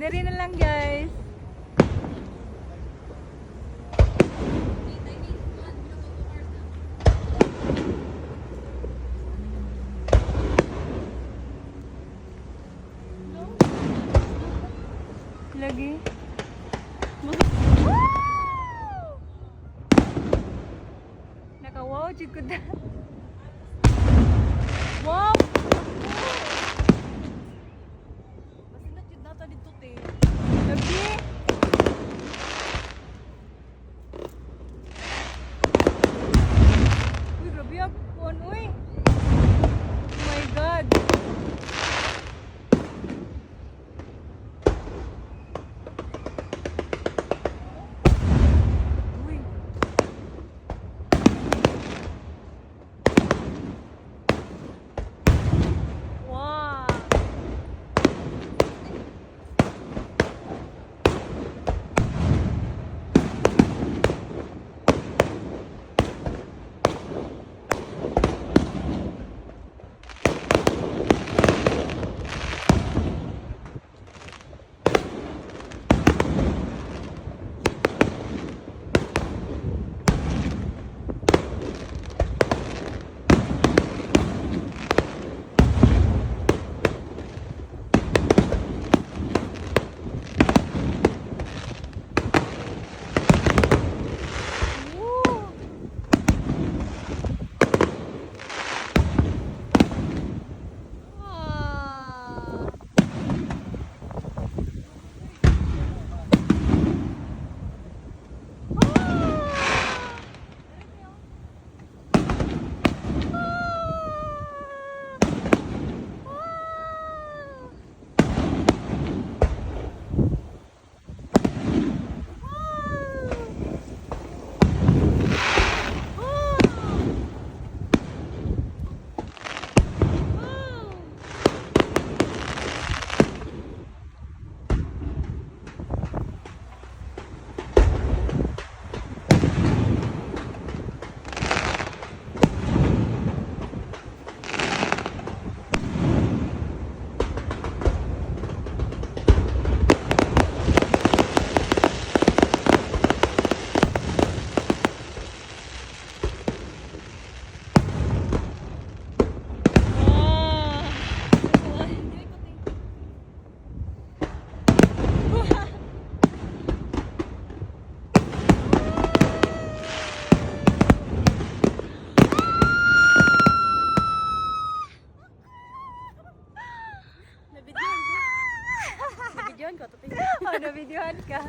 Dali na lang guys. Lagi. Naka-wow, jud ko da. Wow! Masinat yun nata dito, te. Lagi. Uy, grabe ako. Uy. Oh my God. Uy. Wow. Woo. Ah. Nabidyohan ko. Nabidyohan ko, te. Oh, na-videohan ka.